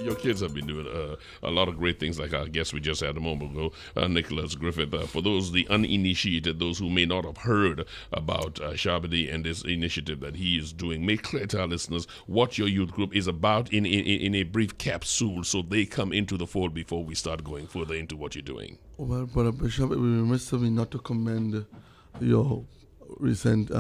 Your kids have been doing a lot of great things, like our guest we just had a moment ago, Nicholas Griffith. For those, the uninitiated, those who may not have heard about Sharbodie and this initiative that he is doing, make clear to our listeners what your youth group is about in a brief capsule so they come into the fold before we start going further into what you're doing. Well, Brother Bishop, it would be remiss of me not to commend your recent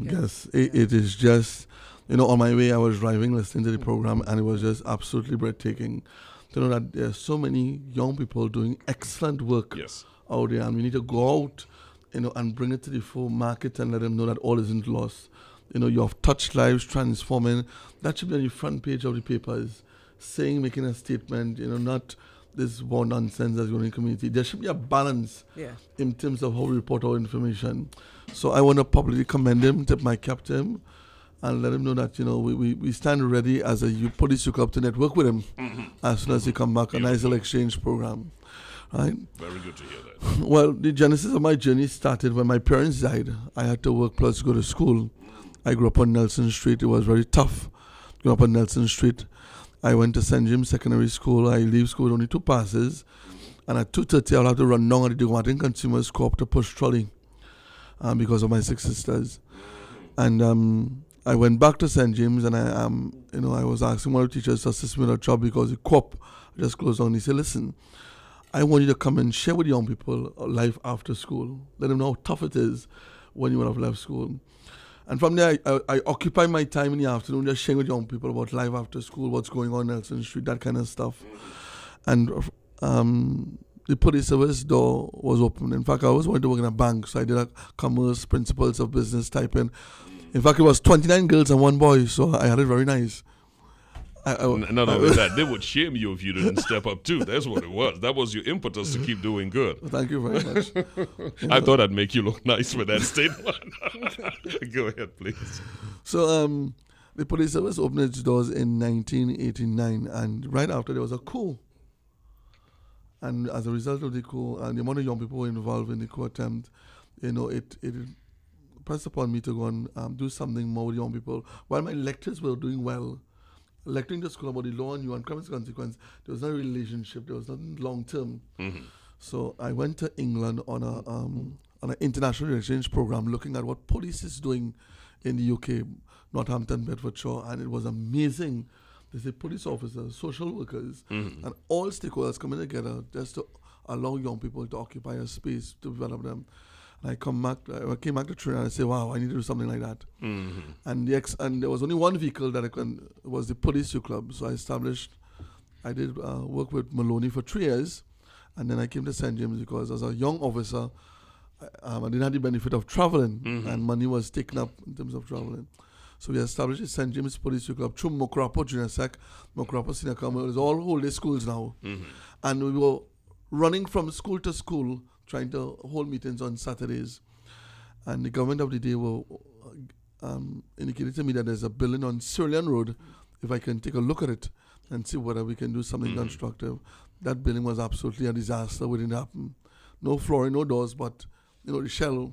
guest. It is just... on my way, I was driving, listening to the program, and it was just absolutely breathtaking to know that there are so many young people doing excellent work out there, and we need to go out, and bring it to the full market and let them know that all isn't lost. You have touched lives, transforming. That should be on the front page of the papers, making a statement, not this war nonsense that's going in the community. There should be a balance in terms of how we report our information. So I want to publicly commend him, tip my cap to him, and let him know that, we stand ready as a police youth club to network with him as soon as he come back, a nice little exchange program. Right? Very good to hear that. Well, the genesis of my journey started when my parents died. I had to work plus go to school. I grew up on Nelson Street. It was very tough. Grew up on Nelson Street. I went to St. James Secondary School. I leave school with only 2 passes. And at 2:30, I'll have to run down at the Martin Consumers Co-op to push trolley because of my 6 sisters. And I went back to St. James, and I was asking one of the teachers to assist me with a job because the co-op just closed down. He said, listen, I want you to come and share with young people life after school. Let them know how tough it is when you would have left school. And from there, I occupy my time in the afternoon just sharing with young people about life after school, what's going on in Nelson Street, that kind of stuff. And the police service door was open. In fact, I always wanted to work in a bank, so I did a commerce, principles of business typing. In fact, it was 29 girls and 1 boy, so I had it very nice. Not only that, they would shame you if you didn't step up too. That's what it was. That was your impetus to keep doing good. Thank you very much. I thought I'd make you look nice with that statement. Go ahead, please. So the police service opened its doors in 1989, and right after there was a coup. And as a result of the coup, and the amount of young people were involved in the coup attempt, it pressed upon me to go and do something more with young people. While my lectures were doing well, lecturing the school about the law and and criminal consequence, there was no relationship, there was nothing long term. So I went to England on an international exchange program looking at what police is doing in the UK, Northampton, Bedfordshire, and it was amazing. There's police officers, social workers, and all stakeholders coming together just to allow young people to occupy a space to develop them. I came back to Trinidad and I said, wow, I need to do something like that. And there was only one vehicle that was the police youth club. So I did work with Maloney for 3 years. And then I came to St. James because as a young officer, I didn't have the benefit of traveling. And money was taken up in terms of traveling. So we established the St. James Police Youth Club through Mokrapo Junior Sec, Mokrapo Senior College. It was all whole day schools now. And we were running from school to school, trying to hold meetings on Saturdays. And the government of the day will indicated to me that there's a building on Cerulean Road, if I can take a look at it and see whether we can do something constructive. That building was absolutely a disaster. It didn't happen. No flooring, no doors, but the shell.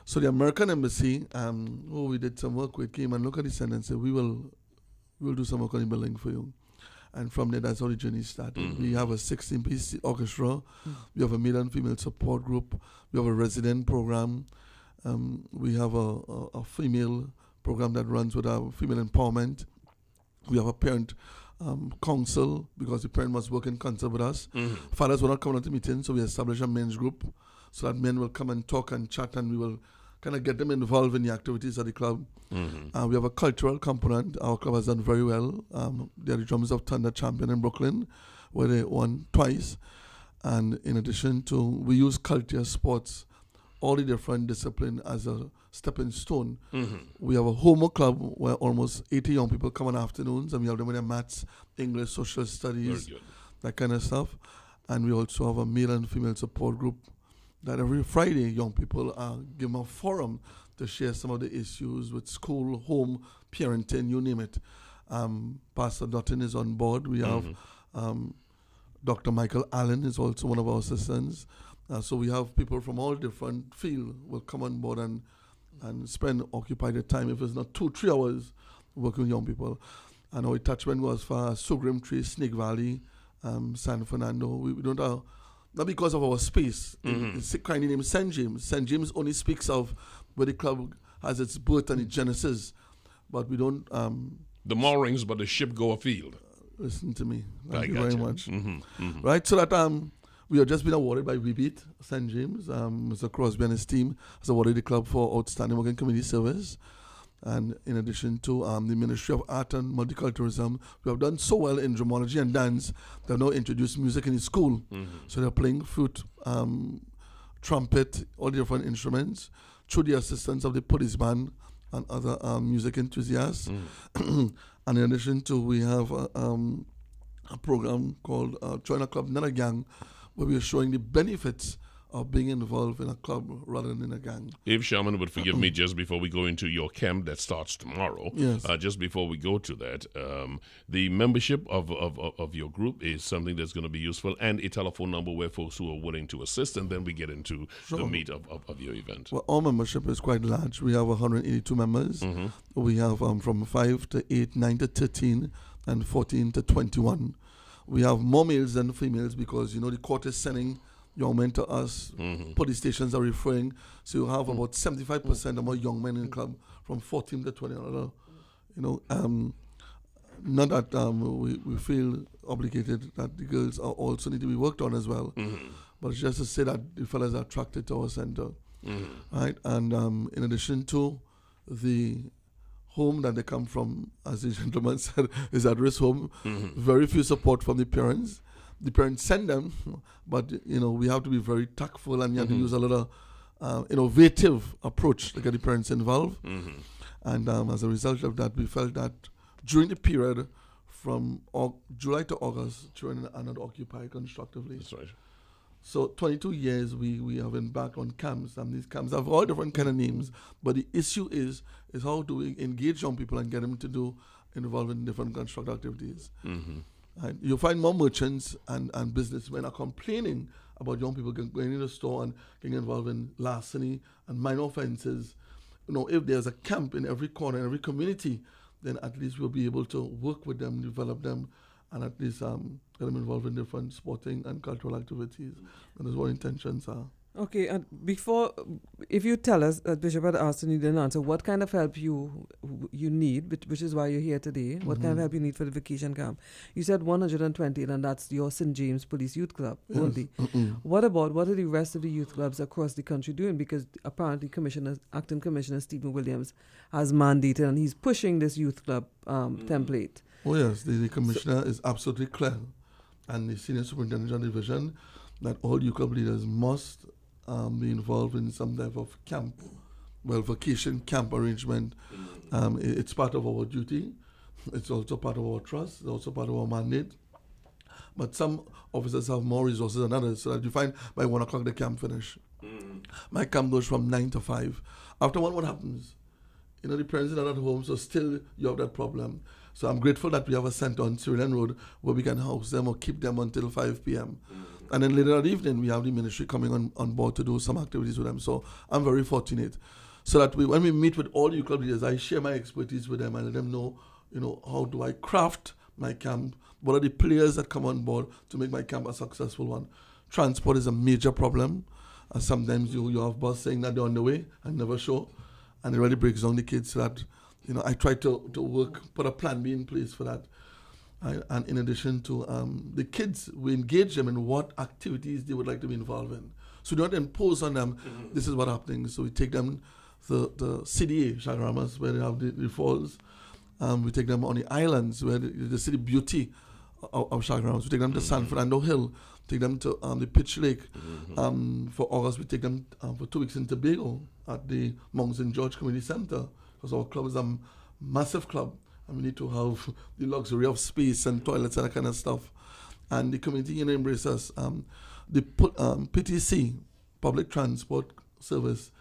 So the American embassy, who we did some work with, came and looked at the center and said, we'll do some work on the building for you. And from there, that's how the journey started. We have a 16-piece orchestra. We have a male and female support group. We have a resident program. We have a female program that runs with our female empowerment. We have a parent council because the parent must work in concert with us. Fathers were not coming to meetings, so we established a men's group so that men will come and talk and chat, and we will kind of get them involved in the activities of the club. We have a cultural component. Our club has done very well. They are the Drummers of Thunder champion in Brooklyn, where they won twice. And in addition to, we use culture, sports, all the different disciplines as a stepping stone. We have a homework club where almost 80 young people come on afternoons, and we have them with their maths, English, social studies, that kind of stuff. And we also have a male and female support group that every Friday young people give them a forum to share some of the issues with school, home, parenting, you name it. Pastor Dutton is on board. We have Dr. Michael Allen is also one of our assistants. So we have people from all different fields will come on board and and occupy the time, if it's not 2-3 hours, working with young people. And our attachment was for Sogrim Tree, Snake Valley, San Fernando. We don't have, not because of our space. It's kindly named St. James. St. James only speaks of where the club has its birth and its genesis, but we don't. The moorings, but the ship go afield. Listen to me. Thank you got very you. much. Right, so that we have just been awarded by WeBeat St. James. Mr. Crosby and his team has awarded the club for outstanding work in community service. And in addition to the Ministry of Art and Multiculturalism, we have done so well in dramology and dance. They've now introduced music in the school. So they're playing flute, trumpet, all the different instruments through the assistance of the police band and other music enthusiasts. And in addition to, we have a program called Join a Club, Not a Gang, where we are showing the benefits of being involved in a club rather than in a gang. If Sharmain would forgive me, just before we go into your camp that starts tomorrow, Yes. Just before we go to that, the membership of your group is something that's going to be useful, and a telephone number where folks who are willing to assist, and then we get into the meat of your event. Well, our membership is quite large. We have 182 members. We have from 5 to 8, 9 to 13, and 14 to 21. We have more males than females because, the court is sending young men to us. Police stations are referring. So you have about 75% of more young men in the club from 14 to 20. Not that we feel obligated that the girls are also need to be worked on as well. But it's just to say that the fellas are attracted to our center. Right? And in addition to the home that they come from, as the gentleman said, is at-risk home, very few support from the parents. The parents send them, but we have to be very tactful, and you have to use a lot of innovative approach to get the parents involved. And as a result of that, we felt that during the period from July to August, children are not occupied constructively. That's right. So 22 years we have embarked on camps, and these camps have all different kind of names. But the issue is how do we engage young people and get them to do involved in different constructive activities. And you find more merchants and businessmen are complaining about young people going in the store and getting involved in larceny and minor offenses. If there's a camp in every corner, in every community, then at least we'll be able to work with them, develop them, and at least get them involved in different sporting and cultural activities. And that's what intentions are. Okay, and if you tell us, Bishop had asked and you didn't answer, what kind of help you need, which is why you're here today, what kind of help you need for the vacation camp? You said 120, and that's your St. James Police Youth Club only. What are the rest of the youth clubs across the country doing? Because apparently Acting Commissioner Stephen Williams has mandated, and he's pushing this youth club template. Oh yes, the commissioner is absolutely clear, and the senior superintendent of division, that all youth club leaders must be involved in some type of camp, vacation camp arrangement. It's part of our duty. It's also part of our trust. It's also part of our mandate. But some officers have more resources than others, so that you find by 1 o'clock the camp finish. My camp goes from 9 to 5. After what happens? The parents are not at home, so still you have that problem. So I'm grateful that we have a center on Syrian Road where we can house them or keep them until 5 p.m. And then later that evening, we have the ministry coming on board to do some activities with them. So I'm very fortunate. So that when we meet with all youth club leaders, I share my expertise with them and let them know, how do I craft my camp? What are the players that come on board to make my camp a successful one? Transport is a major problem. Sometimes you have bus saying that they're on the way and never show. And it really breaks down the kids so that, I try to put a plan B in place for that. And in addition to the kids, we engage them in what activities they would like to be involved in. So we don't impose on them, this is what's happening. So we take them to the CDA, Chagramas, where they have the falls. We take them on the islands, where the city beauty of Chagramas. We take them to San Fernando Hill, take them to the Pitch Lake. For August, we take them for 2 weeks in Tobago at the Mount St. George Community Center, because our club is a massive club. And we need to have the luxury of space and toilets and that kind of stuff. And the community embrace us. The PTC, Public Transport Service,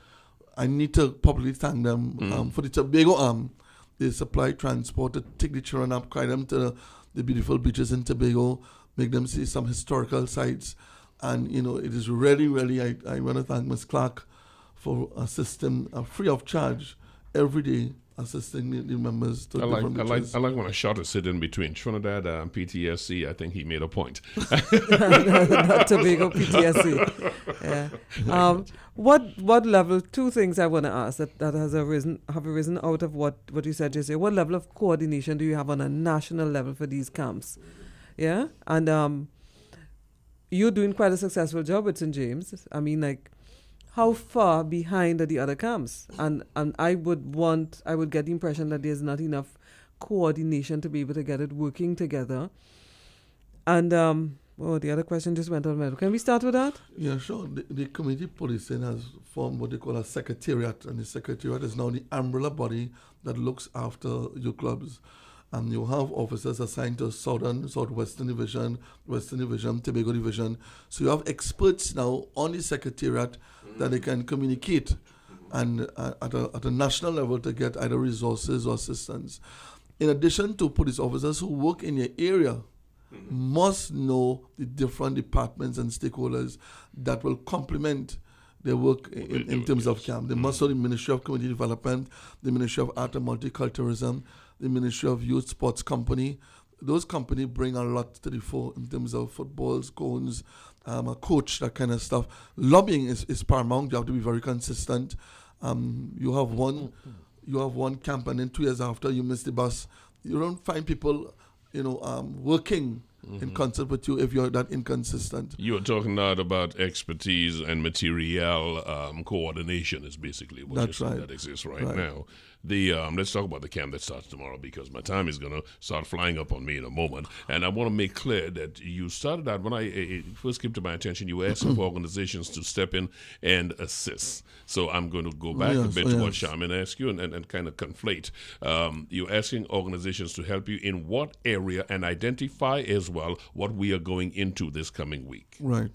I need to publicly thank them for the Tobago arm. They supply transport to take the children up, carry them to the beautiful beaches in Tobago, make them see some historical sites. And, it is really, really, I want to thank Ms. Clark for assisting free of charge every day, assisting the members to different beaches. I like when a shot is sit in between Trinidad and PTSC. I think he made a point. Not Tobago PTSD. Yeah. What level? Two things I want to ask that have arisen out of what you said just here. What level of coordination do you have on a national level for these camps? Yeah, and you're doing quite a successful job at St. James. I mean, like, how far behind are the other camps? And I would get the impression that there's not enough coordination to be able to get it working together. And the other question just went on my head. Can we start with that? Yeah, sure. The community policing has formed what they call a secretariat, and the secretariat is now the umbrella body that looks after youth clubs. And you have officers assigned to Southern, Southwestern Division, Western Division, Tobago Division. So you have experts now on the secretariat that they can communicate and at a national level to get either resources or assistance. In addition to police officers who work in your area, must know the different departments and stakeholders that will complement their work in terms of camp. They must know the Ministry of Community Development, the Ministry of Art and Multiculturalism, the Ministry of Youth Sports Company. Those companies bring a lot to the fore in terms of footballs, cones, a coach, that kind of stuff. Lobbying is paramount. You have to be very consistent. You have one camp, and then 2 years after you miss the bus. You don't find people, working in concert with you if you're that inconsistent. You're talking now about expertise and material coordination is basically what That's you're saying right. that exists right now. Let's talk about the camp that starts tomorrow, because my time is going to start flying up on me in a moment. And I want to make clear that you started out, when it first came to my attention, you were asking for organizations to step in and assist. So I'm going to go back a bit to what Sharmain asked you and kind of conflate. You're asking organizations to help you in what area, and identify as well what we are going into this coming week. Right.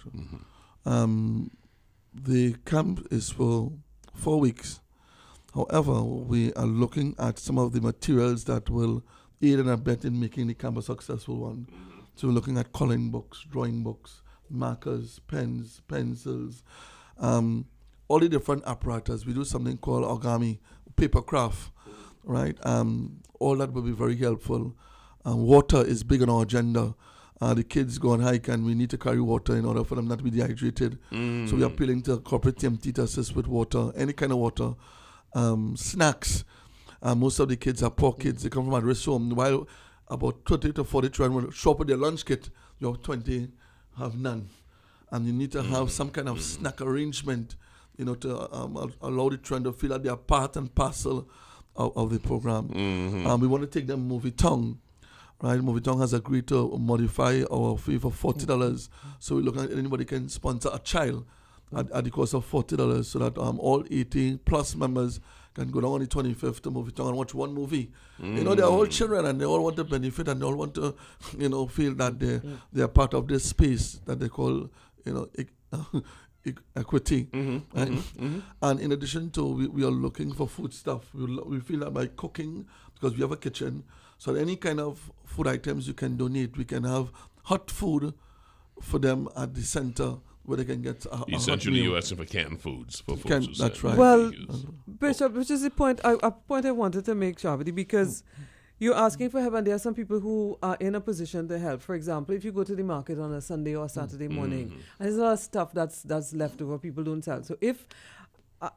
The camp is for 4 weeks. However, we are looking at some of the materials that will aid and abet in making the camp a successful one. So we're looking at coloring books, drawing books, markers, pens, pencils, all the different apparatus. We do something called origami, paper craft, right? All that will be very helpful. Water is big on our agenda. The kids go on hike and we need to carry water in order for them not to be dehydrated. So we are appealing to corporate TMT to assist with water, any kind of water. Snacks. Most of the kids are poor kids. They come from at-risk home. While about 30 to 40 children will shop with their lunch kit, you have 20 have none. And you need to have some kind of snack arrangement, to allow the children to feel that they are part and parcel of the program. We want to take them Movie Tongue. Right, Movie Tongue has agreed to modify our fee for $40. So we're looking at anybody can sponsor a child at the cost of $40, so that all 80 plus members can go down on the 25th to Movie Tongue and watch one movie. They're all children and they all want to benefit and they all want to, feel that they're part of this space that they call, equity. And in addition to, we are looking for food stuff. We feel that by cooking, because we have a kitchen, so any kind of food items you can donate. We can have hot food for them at the center where they can get a essentially hot meal. you're asking for canned foods for folks. That's right. Well, Bishop, which is the point I wanted to make, Sharbodie, because you're asking for help and there are some people who are in a position to help. For example, if you go to the market on a Sunday or Saturday morning, and there's a lot of stuff that's left over, people don't sell. So if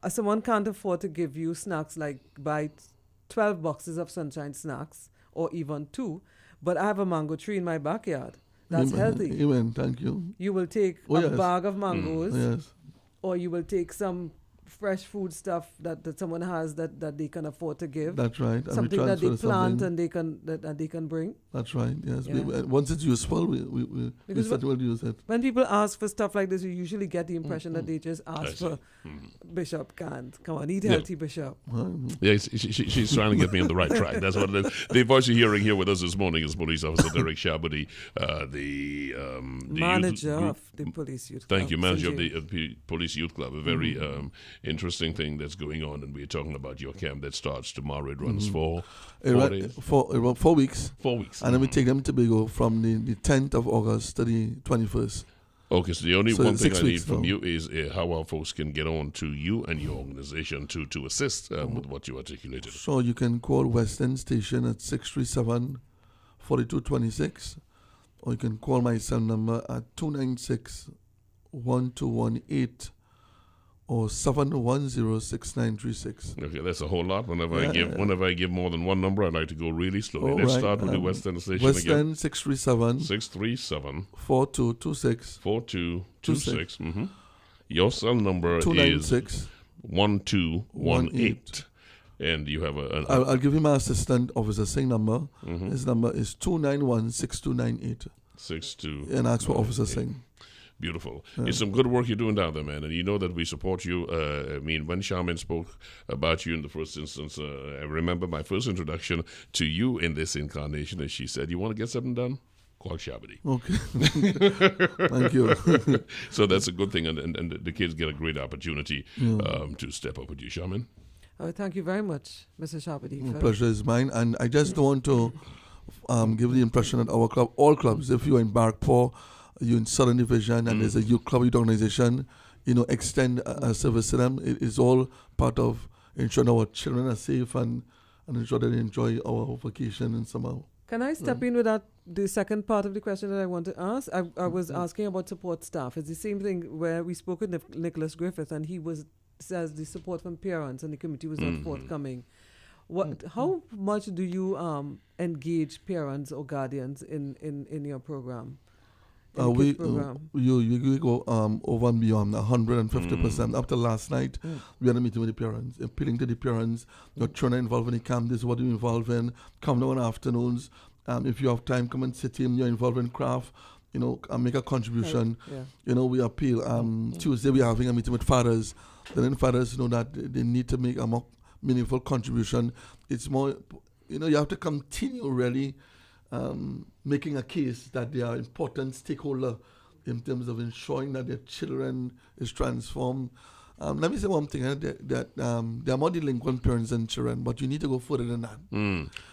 someone can't afford to give you snacks, like buy 12 boxes of Sunshine snacks, or even 2, but I have a mango tree in my backyard. That's healthy. Amen. Thank you. You will take a bag of mangoes, or you will take some fresh food stuff that someone has that they can afford to give. That's right. Something that they plant and they can bring. That's right. Yes. Yeah. Once it's useful, we will use it. When people ask for stuff like this, you usually get the impression that they just ask for Bishop can't. Come on, eat healthy, Bishop. Yeah, she's trying to get me on the right track. That's what it is. The voice you're hearing here with us this morning is Police Officer Derrick Sharbodie, the manager of the Police Youth Club. Thank you, manager of the Police Youth Club. A very interesting thing that's going on, and we're talking about your camp that starts tomorrow. It runs for 4 days. For 4 weeks. 4 weeks. And then we take them to Tobago from the 10th of August to the 21st. Okay, so the only So one thing 6 I need weeks from now. you is how our folks can get on to you and your organization to assist with what you articulated. So you can call West End Station at 637-4226, or you can call my cell number at 296-1218 or 710-6936. Okay, that's a whole lot. Whenever Yeah. I give more than one number, I like to go really slowly. All Let's right, start with the West End station West again. End 637 637 4226 4226. Mm-hmm. Your cell number is 296. 1218. And you have I'll give you my assistant officer Singh number. His number is 291-6298. 62. And ask for Officer Singh. Beautiful. It's some good work you're doing down there, man. And you know that we support you. I mean, when Sharmain spoke about you in the first instance, I remember my first introduction to you in this incarnation, and she said, "You want to get something done? Call Sharbodie." Okay. Thank you. So that's a good thing, and the kids get a great opportunity to step up with you, Sharmain. Thank you very much, Mr. Sharbodie. The pleasure is mine. And I just don't want to give the impression that our club, all clubs, if you're in Barkpaw, you're in Southern Division, and there's a youth club, youth organization, extend a service to them. It is all part of ensuring our children are safe and ensure that they enjoy our vacation and summer. Can I step in with the second part of the question that I want to ask? I was asking about support staff. It's the same thing where we spoke with Nicholas Griffith, and he says the support from parents and the committee was not forthcoming. How much do you engage parents or guardians in your program? We go over and beyond 150%. After last night, we had a meeting with the parents, appealing to the parents. Your children involved in the camp. This is what you're involved in. Come down on afternoons. If you have time, come and sit in. You're involved in craft. Make a contribution. Right. Yeah. We appeal. Tuesday we're having a meeting with fathers. Then fathers know that they need to make a more meaningful contribution. It's more, you have to continue really making a case that they are important stakeholder in terms of ensuring that their children is transformed. Let me say one thing, that there are more delinquent parents than children, but you need to go further than that.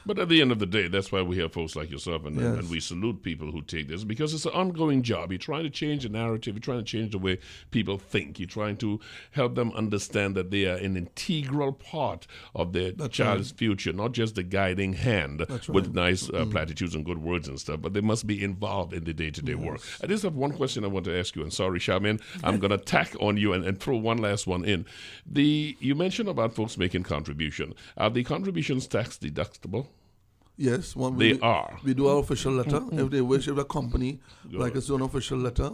But at the end of the day, that's why we have folks like yourself, and we salute people who take this, because it's an ongoing job. You're trying to change the narrative. You're trying to change the way people think. You're trying to help them understand that they are an integral part of their child's future, not just the guiding hand with nice platitudes and good words and stuff, but they must be involved in the day-to-day work. I just have one question I want to ask you, and sorry, Sharmain, I'm going to tack on you and throw one last one in. You mentioned about folks making contribution. Are the contributions tax deductible? Yes, they are. We do our official letter. If they wish, if a company like us do an official letter,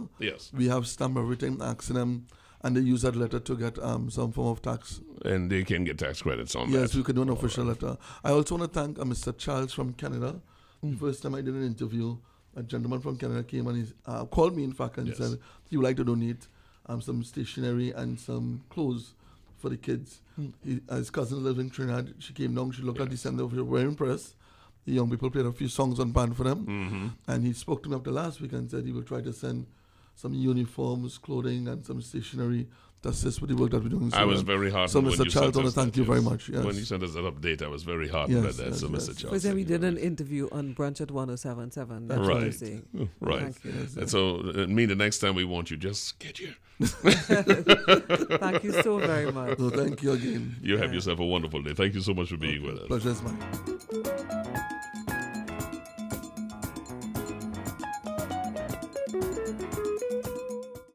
we have stamp everything, asking them, and they use that letter to get some form of tax. And they can get tax credits on that. Yes, we can do an official letter. I also want to thank Mr. Charles from Canada. The first time I did an interview, a gentleman from Canada came and he called me, in fact, and said he would like to donate some stationery and some clothes for the kids. His cousin lives in Trinidad. She came down, she looked at the center, we were very impressed. The young people played a few songs on band for them. And he spoke to me after last week and said he will try to send some uniforms, clothing, and some stationery to assist with the work that we're doing. I was very heartened. So, Mr. Charles, I want to thank you very much. Yes. When you sent us that update, I was very heartened by that. So, Mr. Charles. Because we did an interview on Brunch at 107.7. That's what I'm saying. Right. And so, the next time we want you, just get here. Thank you so very much. So thank you again. You have yourself a wonderful day. Thank you so much for being with us. Pleasure is mine.